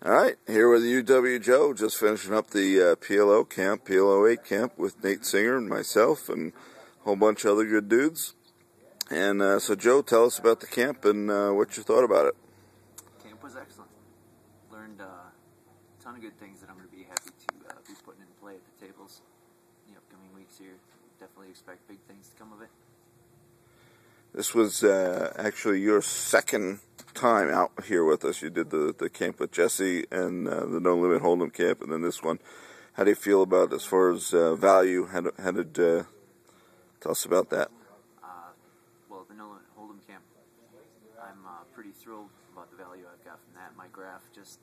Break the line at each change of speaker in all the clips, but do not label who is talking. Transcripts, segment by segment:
Alright, here with UWJoe, just finishing up the PLO camp, PLO 8 camp with Nate Singer and myself and a whole bunch of other good dudes. And so Joe, tell us about the camp and what you thought about it.
Camp was excellent. Learned a ton of good things that I'm going to be happy to be putting in play at the tables in the upcoming weeks here. Definitely expect big things to come of it. This
was actually your second time out here with us. You did the camp with Jesse and the No Limit Hold'em camp, and then this one. How do you feel about it as far as value? How did tell us about that?
Well, the No Limit Hold'em camp, I'm pretty thrilled about the value I've got from that. My graph just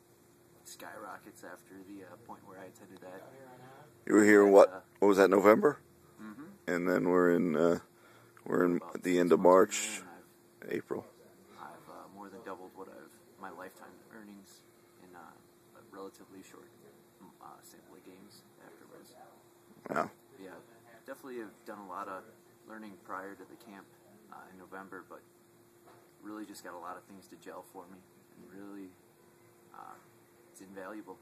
skyrockets after the point where I attended that.
You were here what was that, November?
Mm-hmm.
And then we're in at the end of March, April.
I've more than doubled my lifetime earnings in a relatively short sample of games afterwards.
Wow.
Yeah, definitely have done a lot of learning prior to the camp in November, but really just got a lot of things to gel for me, and really it's invaluable.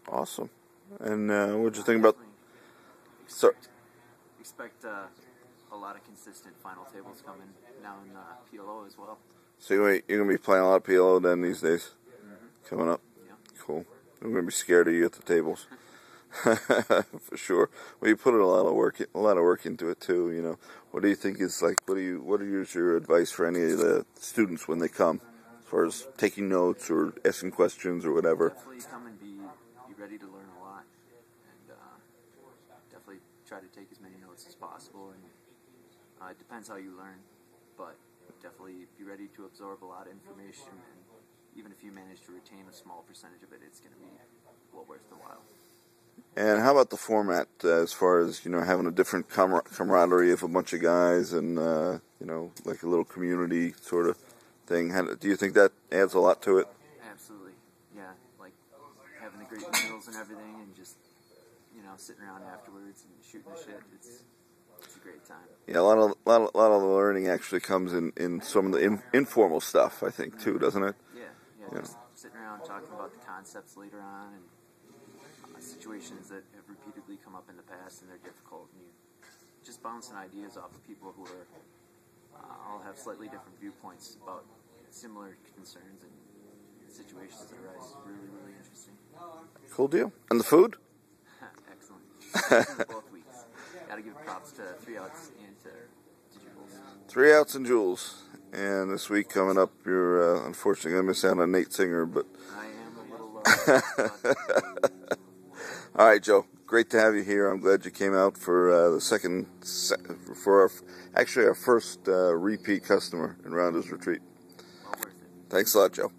Awesome. And what'd you think about?
Expect a lot of consistent final tables coming now in PLO as well.
So you're going to be playing a lot of PLO then these days? Mm-hmm. Coming up?
Yeah.
Cool. I'm going to be scared of you at the tables. For sure. Well, you put a lot of work into it too, you know. What do you think is like, what is your advice for any of the students when they come, as far as taking notes or asking questions or whatever?
Definitely come and be ready to learn a lot, and definitely try to take as many notes as possible, and it depends how you learn, but definitely be ready to absorb a lot of information, and even if you manage to retain a small percentage of it, it's going to be well worth the while.
And how about the format, as far as, you know, having a different camaraderie of a bunch of guys and, you know, like a little community sort of thing? Do you think that adds a lot to it?
Absolutely, yeah, like having the great meals and everything, and just, you know, sitting around afterwards and shooting the shit. It's a great time.
Yeah, a lot of the learning actually comes in some of the informal stuff, I think, too, doesn't it?
Yeah, just sitting around talking about the concepts later on, and situations that have repeatedly come up in the past and they're difficult, and you just bouncing ideas off of people who are all have slightly different viewpoints about similar concerns and situations that arise. Really, really interesting.
Cool deal. And the food?
Excellent. Both weeks. Gotta give props to 3 Outs and to Jules.
3 Outs and Jules. And this week coming up, you're unfortunately going to miss out on Nate Singer, but
I am a little
all right, Joe. Great to have you here. I'm glad you came out for our first repeat customer in Rounders Retreat.
well worth it.
Thanks a lot, Joe.